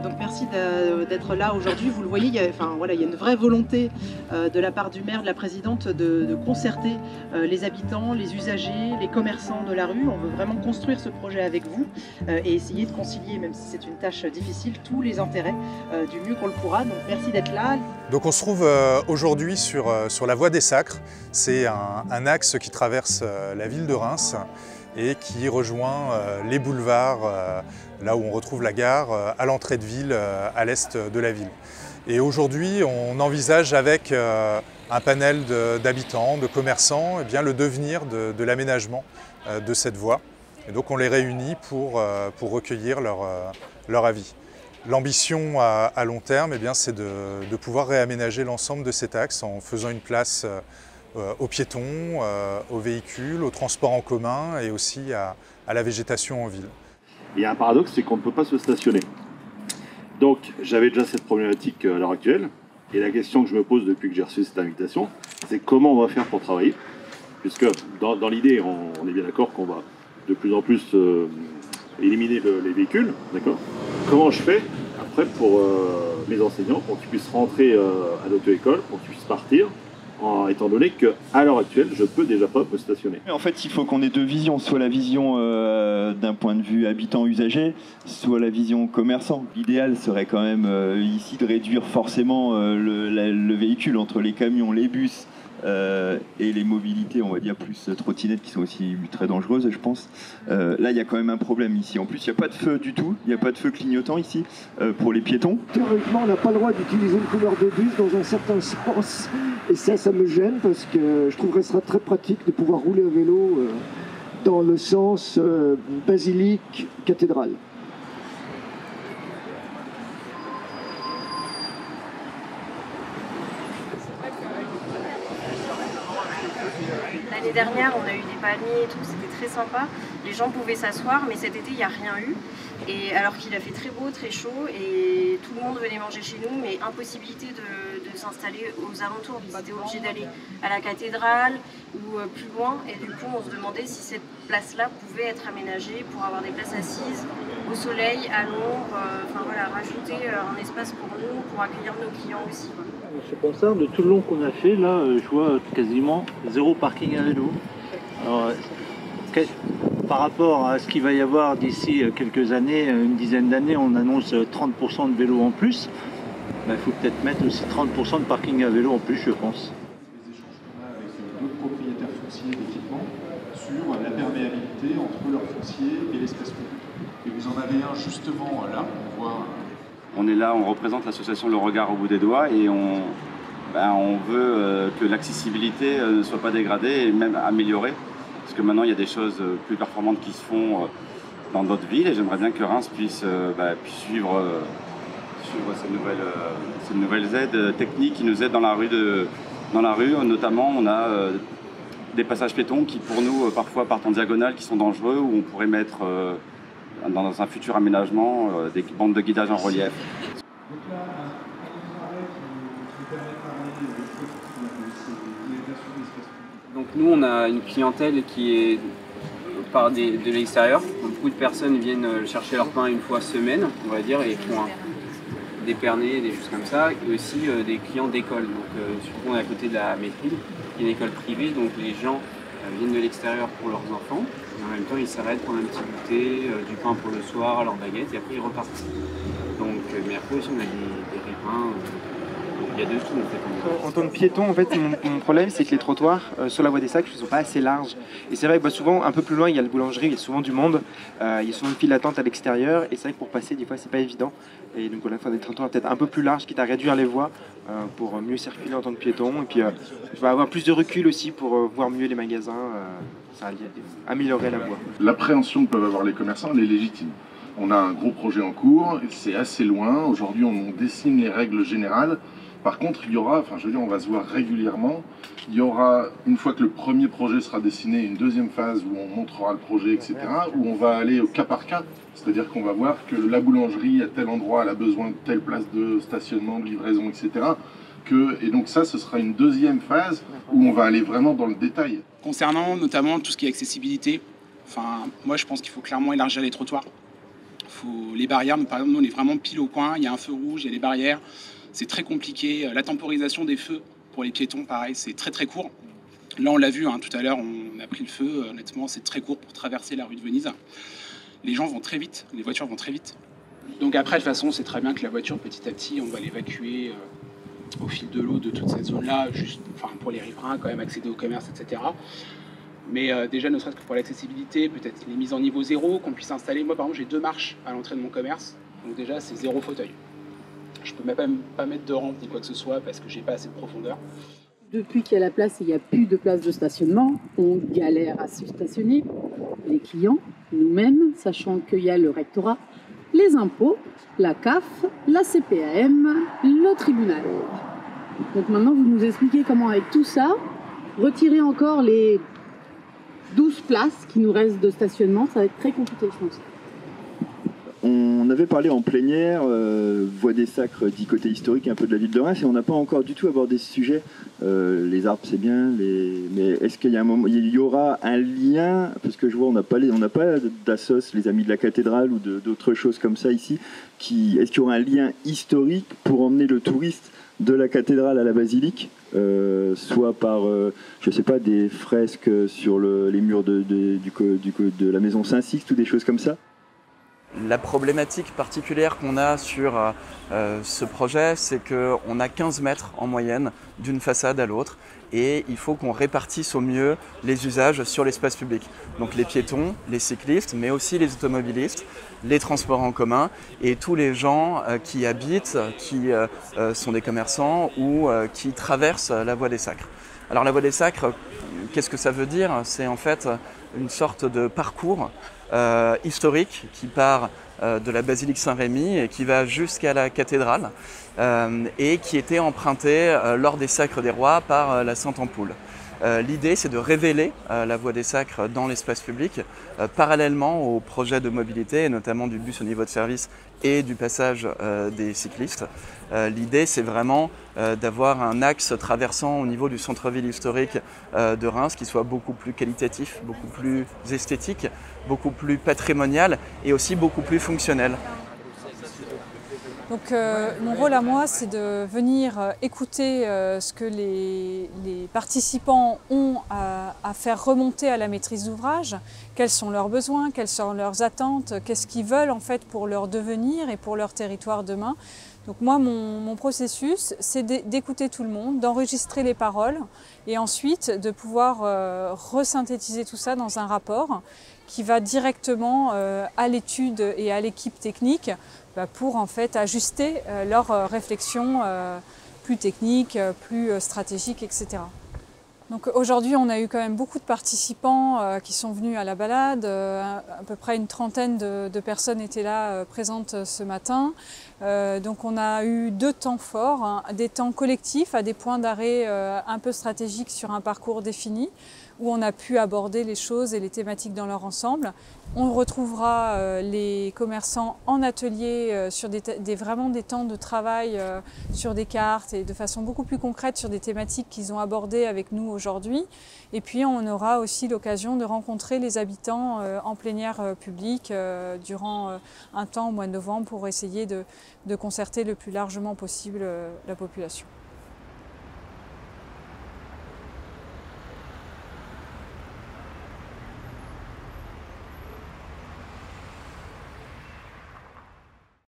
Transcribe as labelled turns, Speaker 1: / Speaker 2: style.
Speaker 1: Donc merci d'être là aujourd'hui. Vous le voyez, il y a une vraie volonté de la part du maire, de la présidente, de concerter les habitants, les usagers, les commerçants de la rue. On veut vraiment construire ce projet avec vous et essayer de concilier, même si c'est une tâche difficile, tous les intérêts du mieux qu'on le pourra. Donc merci d'être là.
Speaker 2: Donc on se trouve aujourd'hui sur la voie des Sacres. C'est un axe qui traverse la ville de Reims et qui rejoint les boulevards, là où on retrouve la gare, à l'entrée de ville, à l'est de la ville. Et aujourd'hui, on envisage avec un panel d'habitants, de commerçants, eh bien, le devenir de l'aménagement de cette voie. Et donc on les réunit pour recueillir leur avis. L'ambition à long terme, eh bien, c'est de pouvoir réaménager l'ensemble de cet axe en faisant une place aux piétons, aux véhicules, aux transports en commun et aussi à la végétation en ville.
Speaker 3: Il y a un paradoxe, c'est qu'on ne peut pas se stationner. Donc j'avais déjà cette problématique à l'heure actuelle, et la question que je me pose depuis que j'ai reçu cette invitation, c'est comment on va faire pour travailler, puisque dans l'idée, on est bien d'accord qu'on va de plus en plus éliminer les véhicules, d'accord. Comment je fais après pour mes enseignants, pour qu'ils puissent rentrer à l'auto-école, pour qu'ils puissent partir, étant donné qu'à l'heure actuelle, je ne peux déjà pas me stationner.
Speaker 4: En fait, il faut qu'on ait deux visions, soit la vision d'un point de vue habitant-usager, soit la vision commerçant. L'idéal serait quand même ici de réduire forcément le véhicule entre les camions, les bus et les mobilités, on va dire, plus trottinettes qui sont aussi très dangereuses, je pense. Là, il y a quand même un problème ici. En plus, il n'y a pas de feu du tout, il n'y a pas de feu clignotant ici pour les piétons.
Speaker 5: Théoriquement, on n'a pas le droit d'utiliser une couleur de bus dans un certain sens. Et ça me gêne parce que je trouverais que ce sera très pratique de pouvoir rouler à vélo dans le sens basilique-cathédrale.
Speaker 6: L'année dernière, on a eu des palmiers et tout, c'était très sympa. Les gens pouvaient s'asseoir, mais cet été, il n'y a rien eu. Et alors qu'il a fait très beau, très chaud, et tout le monde venait manger chez nous, mais impossibilité de s'installer aux alentours. Ils étaient obligés d'aller à la cathédrale ou plus loin. Et du coup, on se demandait si cette place-là pouvait être aménagée pour avoir des places assises au soleil, à l'ombre. Enfin voilà, rajouter un espace pour nous, pour accueillir nos clients aussi.
Speaker 7: Je pense ça, de tout le long qu'on a fait, là, je vois quasiment zéro parking à vélo. Alors, par rapport à ce qu'il va y avoir d'ici quelques années, une dizaine d'années, on annonce 30% de vélos en plus. Il faut peut-être mettre aussi 30% de parking à vélo en plus, je pense.
Speaker 8: Les échanges qu'on a avec d'autres propriétaires fonciers d'équipements sur la perméabilité entre leur foncier et l'espace public. Et vous en avez un justement là, on voit.
Speaker 9: On est là, on représente l'association Le Regard au bout des doigts et on veut que l'accessibilité ne soit pas dégradée et même améliorée. Parce que maintenant, il y a des choses plus performantes qui se font dans d'autres villes et j'aimerais bien que Reims puisse suivre ces nouvelles aides techniques qui nous aident dans la rue. Notamment, on a des passages piétons qui, pour nous, parfois partent en diagonale, qui sont dangereux, où on pourrait mettre dans un futur aménagement des bandes de guidage en relief.
Speaker 10: Donc nous, on a une clientèle qui est de l'extérieur. Beaucoup de personnes viennent chercher leur pain une fois semaine, on va dire, et font des pernets, des choses comme ça, et aussi des clients d'école. Donc surtout on est à côté de la Métride, qui est une école privée, donc les gens viennent de l'extérieur pour leurs enfants, et en même temps ils s'arrêtent pour un petit goûter, du pain pour le soir, leur baguette, et après ils repartent. Donc, mais après aussi on a des ripins. Il y a de tout en fait.
Speaker 11: En tant que piéton, en fait, mon problème, c'est que les trottoirs sur la voie des Sacres ne sont pas assez larges. Et c'est vrai que souvent, un peu plus loin, il y a la boulangerie, il y a souvent du monde, il y a souvent une file d'attente à l'extérieur, et c'est vrai que pour passer, des fois, c'est pas évident. Et donc, on a fait des trottoirs peut-être un peu plus larges, quitte à réduire les voies pour mieux circuler en tant que piéton. Et puis, je vais avoir plus de recul aussi pour voir mieux les magasins, ça va améliorer la voie.
Speaker 12: L'appréhension que peuvent avoir les commerçants, elle est légitime. On a un gros projet en cours, c'est assez loin. Aujourd'hui, on dessine les règles générales. Par contre, il y aura, on va se voir régulièrement. Il y aura, une fois que le premier projet sera dessiné, une deuxième phase où on montrera le projet, etc., où on va aller au cas par cas. C'est-à-dire qu'on va voir que la boulangerie, à tel endroit, elle a besoin de telle place de stationnement, de livraison, etc. Et donc ça, ce sera une deuxième phase où on va aller vraiment dans le détail.
Speaker 13: Concernant notamment tout ce qui est accessibilité, moi je pense qu'il faut clairement élargir les trottoirs. Les barrières, par exemple, nous, on est vraiment pile au coin, il y a un feu rouge, il y a les barrières, c'est très compliqué. La temporisation des feux pour les piétons, pareil, c'est très très court. Là, on l'a vu, tout à l'heure, on a pris le feu, honnêtement, c'est très court pour traverser la rue de Venise. Les gens vont très vite, les voitures vont très vite. Donc après, de toute façon, c'est très bien que la voiture, petit à petit, on va l'évacuer au fil de l'eau de toute cette zone-là, juste pour les riverains, quand même accéder au commerce, etc. Mais déjà, ne serait-ce que pour l'accessibilité, peut-être les mises en niveau 0, qu'on puisse installer. Moi, par exemple, j'ai 2 marches à l'entrée de mon commerce, donc déjà, c'est 0 fauteuil. Je peux même pas mettre de rampe ni quoi que ce soit parce que j'ai pas assez de profondeur.
Speaker 14: Depuis qu'il y a la place et il n'y a plus de place de stationnement, on galère à se stationner. Les clients, nous-mêmes, sachant qu'il y a le rectorat, les impôts, la CAF, la CPAM, le tribunal. Donc maintenant, vous nous expliquez comment, avec tout ça, retirer encore les 12 places qui nous restent de stationnement, ça va être très compliqué, je pense.
Speaker 4: On avait parlé en plénière, voie des Sacres, dit côté historique un peu de la ville de Reims, et on n'a pas encore du tout abordé ce sujet. Les arbres c'est bien, mais est-ce qu'il y a un moment, il y aura un lien, parce que je vois on n'a pas d'assos, les amis de la cathédrale ou d'autres choses comme ça ici, est-ce qu'il y aura un lien historique pour emmener le touriste de la cathédrale à la basilique, soit par, je sais pas, des fresques sur les murs de la maison Saint-Sixte ou des choses comme ça?
Speaker 15: La problématique particulière qu'on a sur ce projet, c'est qu'on a 15 mètres en moyenne d'une façade à l'autre et il faut qu'on répartisse au mieux les usages sur l'espace public. Donc les piétons, les cyclistes, mais aussi les automobilistes, les transports en commun et tous les gens qui habitent, qui sont des commerçants ou qui traversent la voie des Sacres. Alors la voie des Sacres, qu'est-ce que ça veut dire? C'est en fait une sorte de parcours historique qui part de la basilique Saint-Rémy et qui va jusqu'à la cathédrale et qui était emprunté lors des Sacres des Rois par la Sainte Ampoule. L'idée, c'est de révéler la voie des Sacres dans l'espace public, parallèlement au projet de mobilité, et notamment du bus au niveau de service et du passage des cyclistes. L'idée, c'est vraiment d'avoir un axe traversant au niveau du centre-ville historique de Reims qui soit beaucoup plus qualitatif, beaucoup plus esthétique, beaucoup plus patrimonial et aussi beaucoup plus fonctionnel.
Speaker 16: Donc mon rôle à moi, c'est de venir écouter ce que les participants ont à faire remonter à la maîtrise d'ouvrage, quels sont leurs besoins, quelles sont leurs attentes, qu'est-ce qu'ils veulent en fait pour leur devenir et pour leur territoire demain. Donc moi, mon processus, c'est d'écouter tout le monde, d'enregistrer les paroles et ensuite de pouvoir resynthétiser tout ça dans un rapport qui va directement à l'étude et à l'équipe technique pour en fait ajuster leur réflexion plus technique, plus stratégique, etc. Donc aujourd'hui, on a eu quand même beaucoup de participants qui sont venus à la balade. À peu près une trentaine de personnes étaient là présentes ce matin. Donc on a eu 2 temps forts, des temps collectifs à des points d'arrêt un peu stratégiques sur un parcours défini, où on a pu aborder les choses et les thématiques dans leur ensemble. On retrouvera les commerçants en atelier sur vraiment des temps de travail sur des cartes et de façon beaucoup plus concrète sur des thématiques qu'ils ont abordées avec nous aujourd'hui. Et puis on aura aussi l'occasion de rencontrer les habitants en plénière publique durant un temps au mois de novembre pour essayer de concerter le plus largement possible la population.